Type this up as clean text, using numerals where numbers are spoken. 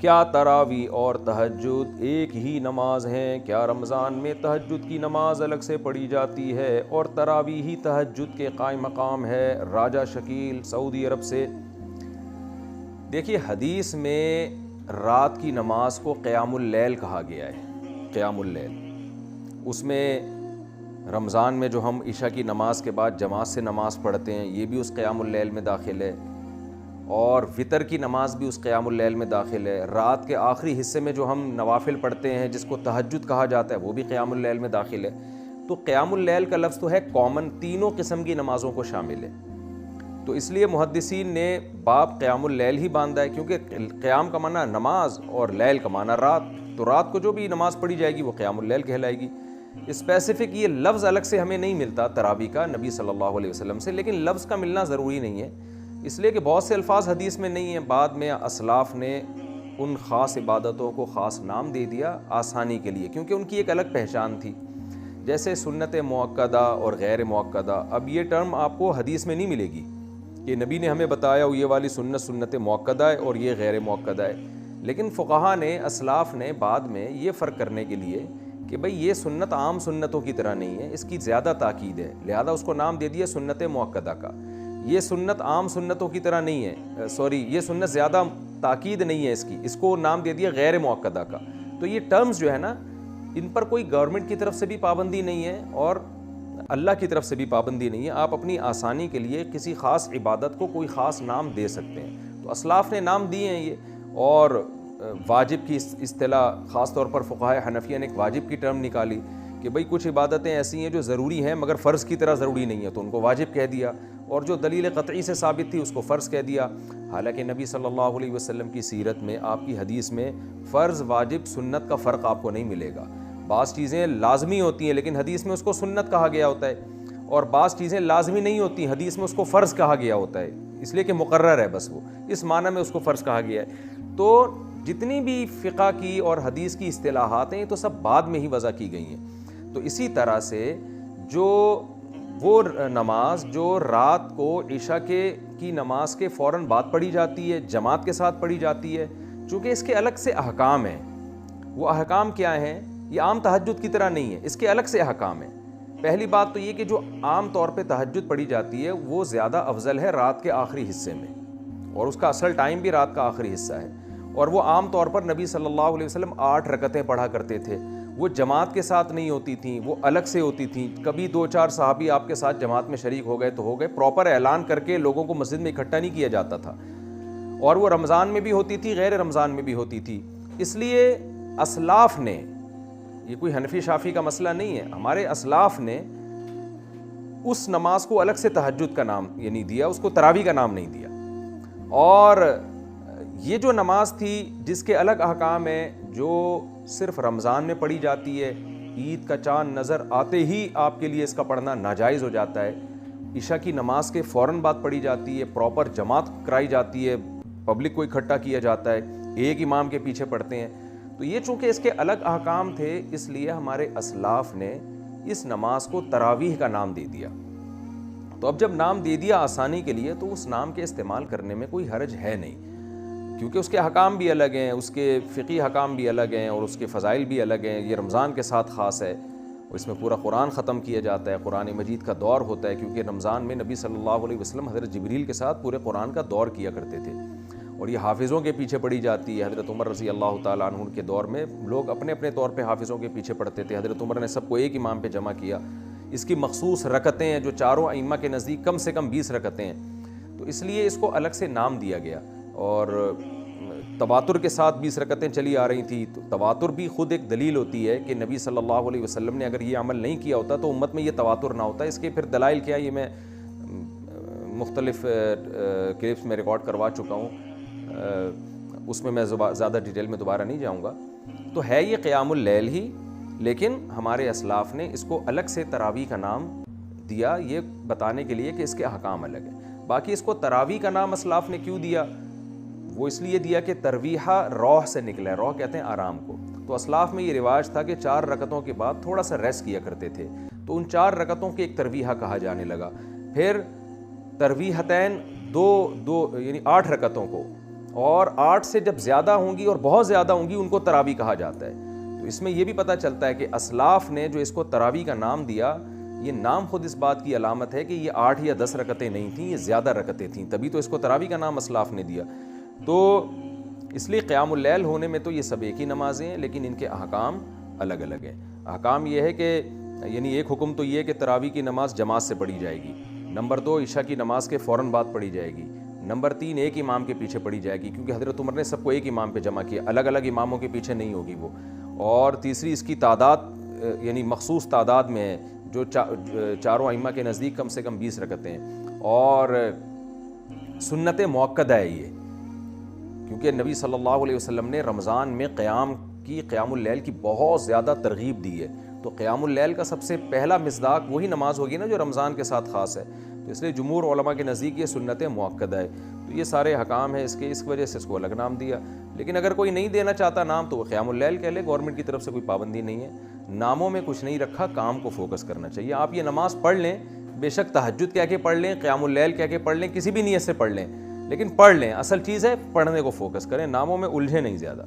کیا تراویح اور تہجد ایک ہی نماز ہیں؟ کیا رمضان میں تہجد کی نماز الگ سے پڑھی جاتی ہے اور تراویح ہی تہجد کے قائم مقام ہے؟ راجہ شکیل سعودی عرب سے۔ دیکھیے، حدیث میں رات کی نماز کو قیام اللیل کہا گیا ہے، قیام اللیل۔ اس میں رمضان میں جو ہم عشاء کی نماز کے بعد جماعت سے نماز پڑھتے ہیں، یہ بھی اس قیام اللیل میں داخل ہے، اور وطر کی نماز بھی اس قیام اللیل میں داخل ہے۔ رات کے آخری حصے میں جو ہم نوافل پڑھتے ہیں جس کو تہجد کہا جاتا ہے، وہ بھی قیام اللیل میں داخل ہے۔ تو قیام اللیل کا لفظ تو ہے کامن، تینوں قسم کی نمازوں کو شامل ہے۔ تو اس لیے محدثین نے باب قیام اللیل ہی باندھا ہے، کیونکہ قیام کا معنی نماز اور لیل کا معنی رات، تو رات کو جو بھی نماز پڑھی جائے گی وہ قیام اللیل کہلائے گی۔ اسپیسیفک یہ لفظ الگ سے ہمیں نہیں ملتا تراویح کا نبی صلی اللہ علیہ وسلم سے، لیکن لفظ کا ملنا ضروری نہیں ہے، اس لیے کہ بہت سے الفاظ حدیث میں نہیں ہیں۔ بعد میں اسلاف نے ان خاص عبادتوں کو خاص نام دے دیا آسانی کے لیے، کیونکہ ان کی ایک الگ پہچان تھی، جیسے سنت موقدہ اور غیر موقدہ۔ اب یہ ٹرم آپ کو حدیث میں نہیں ملے گی کہ نبی نے ہمیں بتایا یہ والی سنت موقدہ ہے اور یہ غیر موقدہ ہے، لیکن فقہا نے، اسلاف نے بعد میں یہ فرق کرنے کے لیے کہ بھئی یہ سنت عام سنتوں کی طرح نہیں ہے، اس کی زیادہ تاکید ہے، لہذا اس کو نام دے دیا سنت موقدہ کا۔ یہ سنت عام سنتوں کی طرح نہیں ہے، یہ سنت زیادہ تاکید نہیں ہے اس کی، اس کو نام دے دیا غیر موقدہ کا۔ تو یہ ٹرمز جو ہے نا، ان پر کوئی گورنمنٹ کی طرف سے بھی پابندی نہیں ہے اور اللہ کی طرف سے بھی پابندی نہیں ہے، آپ اپنی آسانی کے لیے کسی خاص عبادت کو کوئی خاص نام دے سکتے ہیں۔ تو اسلاف نے نام دیے ہیں یہ، اور واجب کی اصطلاح خاص طور پر فقہائے حنفیہ نے ایک واجب کی ٹرم نکالی کہ بھئی کچھ عبادتیں ایسی ہیں جو ضروری ہیں مگر فرض کی طرح ضروری نہیں ہے، تو ان کو واجب کہہ دیا، اور جو دلیل قطعی سے ثابت تھی اس کو فرض کہہ دیا۔ حالانکہ نبی صلی اللہ علیہ وسلم کی سیرت میں، آپ کی حدیث میں فرض واجب سنت کا فرق آپ کو نہیں ملے گا۔ بعض چیزیں لازمی ہوتی ہیں لیکن حدیث میں اس کو سنت کہا گیا ہوتا ہے، اور بعض چیزیں لازمی نہیں ہوتی، حدیث میں اس کو فرض کہا گیا ہوتا ہے، اس لیے کہ مقرر ہے، بس وہ اس معنی میں اس کو فرض کہا گیا ہے۔ تو جتنی بھی فقہ کی اور حدیث کی اصطلاحات ہیں تو سب بعد میں ہی وضع کی گئی ہیں۔ تو اسی طرح سے جو وہ نماز جو رات کو عشاء کی نماز کے فوراً بعد پڑھی جاتی ہے، جماعت کے ساتھ پڑھی جاتی ہے، چونکہ اس کے الگ سے احکام ہیں۔ وہ احکام کیا ہیں؟ یہ عام تہجد کی طرح نہیں ہے، اس کے الگ سے احکام ہیں۔ پہلی بات تو یہ کہ جو عام طور پہ تہجد پڑھی جاتی ہے وہ زیادہ افضل ہے رات کے آخری حصے میں، اور اس کا اصل ٹائم بھی رات کا آخری حصہ ہے، اور وہ عام طور پر نبی صلی اللہ علیہ وسلم 8 رکعتیں پڑھا کرتے تھے۔ وہ جماعت کے ساتھ نہیں ہوتی تھیں، وہ الگ سے ہوتی تھیں۔ کبھی 2-4 صحابی آپ کے ساتھ جماعت میں شریک ہو گئے تو ہو گئے، پراپر اعلان کر کے لوگوں کو مسجد میں اکٹھا نہیں کیا جاتا تھا، اور وہ رمضان میں بھی ہوتی تھی، غیر رمضان میں بھی ہوتی تھی۔ اس لیے اسلاف نے، یہ کوئی حنفی شافی کا مسئلہ نہیں ہے، ہمارے اسلاف نے اس نماز کو الگ سے تہجد کا نام یعنی دیا، اس کو تراویح کا نام نہیں دیا۔ اور یہ جو نماز تھی جس کے الگ احکام ہیں، جو صرف رمضان میں پڑھی جاتی ہے، عید کا چاند نظر آتے ہی آپ کے لیے اس کا پڑھنا ناجائز ہو جاتا ہے، عشاء کی نماز کے فوراً بعد پڑھی جاتی ہے، پراپر جماعت کرائی جاتی ہے، پبلک کو اکٹھا کیا جاتا ہے، ایک امام کے پیچھے پڑھتے ہیں، تو یہ چونکہ اس کے الگ احکام تھے اس لیے ہمارے اسلاف نے اس نماز کو تراویح کا نام دے دیا۔ تو اب جب نام دے دیا آسانی کے لیے تو اس نام کے استعمال کرنے میں کوئی حرج ہے نہیں، کیونکہ اس کے حکام بھی الگ ہیں، اس کے فقہی حکام بھی الگ ہیں، اور اس کے فضائل بھی الگ ہیں۔ یہ رمضان کے ساتھ خاص ہے، اور اس میں پورا قرآن ختم کیا جاتا ہے، قرآن مجید کا دور ہوتا ہے، کیونکہ رمضان میں نبی صلی اللہ علیہ وسلم حضرت جبریل کے ساتھ پورے قرآن کا دور کیا کرتے تھے، اور یہ حافظوں کے پیچھے پڑھی جاتی ہے۔ حضرت عمر رضی اللہ تعالیٰ عنہ کے دور میں لوگ اپنے اپنے طور پہ حافظوں کے پیچھے پڑھتے تھے، حضرت عمر نے سب کو ایک امام پہ جمع کیا۔ اس کی مخصوص رکعتیں ہیں جو چاروں ائمہ کے نزدیک کم سے کم 20 رکعتیں ہیں، تو اس لیے اس کو الگ سے نام دیا گیا۔ اور تواتر کے ساتھ 20 رکعتیں چلی آ رہی تھیں، تو تواتر بھی خود ایک دلیل ہوتی ہے کہ نبی صلی اللہ علیہ وسلم نے اگر یہ عمل نہیں کیا ہوتا تو امت میں یہ تواتر نہ ہوتا۔ اس کے پھر دلائل کیا، یہ میں مختلف کلپس میں ریکارڈ کروا چکا ہوں، اس میں زیادہ ڈیٹیل میں دوبارہ نہیں جاؤں گا۔ تو ہے یہ قیام اللیل ہی، لیکن ہمارے اسلاف نے اس کو الگ سے تراویح کا نام دیا، یہ بتانے کے لیے کہ اس کے احکام الگ ہیں۔ باقی اس کو تراویح کا نام اسلاف نے کیوں دیا؟ وہ اس لیے دیا کہ ترویحہ روح سے نکلا ہے، روح کہتے ہیں آرام کو، تو اسلاف میں یہ رواج تھا کہ 4 رکعتوں کے بعد تھوڑا سا ریسٹ کیا کرتے تھے، تو ان 4 رکعتوں کے ایک ترویحہ کہا جانے لگا۔ پھر ترویحتین دو یعنی 8 رکعتوں کو اور 8 سے جب زیادہ ہوں گی اور بہت زیادہ ہوں گی ان کو تراویح کہا جاتا ہے. تو اس میں یہ بھی پتہ چلتا ہے کہ اسلاف نے جو اس کو تراویح کا نام دیا، یہ نام خود اس بات کی علامت ہے کہ یہ 8 یا 10 رکعتیں نہیں تھیں، یہ زیادہ رکعتیں تھیں، تبھی تو اس کو تراویح کا نام اسلاف نے دیا. تو اس لیے قیام اللیل ہونے میں تو یہ سب ایک ہی نمازیں ہیں، لیکن ان کے احکام الگ الگ ہیں. احکام یہ ہے کہ یعنی ایک حکم تو یہ ہے کہ تراویح کی نماز جماعت سے پڑھی جائے گی. نمبر 2 عشاء کی نماز کے فوراً بعد پڑھی جائے گی. نمبر 3 ایک امام کے پیچھے پڑھی جائے گی، کیونکہ حضرت عمر نے سب کو ایک امام پہ جمع کیا، الگ الگ اماموں کے پیچھے نہیں ہوگی وہ. اور تیسری اس کی تعداد یعنی مخصوص تعداد میں ہے، جو چاروں ائمہ کے نزدیک کم سے کم 20 رکعتیں ہیں. اور سنت موقدہ ہے یہ، کیونکہ نبی صلی اللہ علیہ وسلم نے رمضان میں قیام اللیل کی بہت زیادہ ترغیب دی ہے. تو قیام اللیل کا سب سے پہلا مصداق وہی نماز ہوگی نا جو رمضان کے ساتھ خاص ہے. تو اس لیے جمہور علماء کے نزدیک یہ سنت موقدہ ہے. تو یہ سارے حکام ہیں اس وجہ سے اس کو الگ نام دیا. لیکن اگر کوئی نہیں دینا چاہتا نام تو وہ قیام اللیل کہہ لے، گورنمنٹ کی طرف سے کوئی پابندی نہیں ہے. ناموں میں کچھ نہیں رکھا، کام کو فوکس کرنا چاہیے. آپ یہ نماز پڑھ لیں، بے شک تہجد کہہ کے پڑھ لیں، قیام اللیل کہہ کے پڑھ لیں، کسی بھی نیت سے پڑھ لیں، لیکن پڑھ لیں. اصل چیز ہے پڑھنے کو فوکس کریں، ناموں میں الجھے نہیں زیادہ.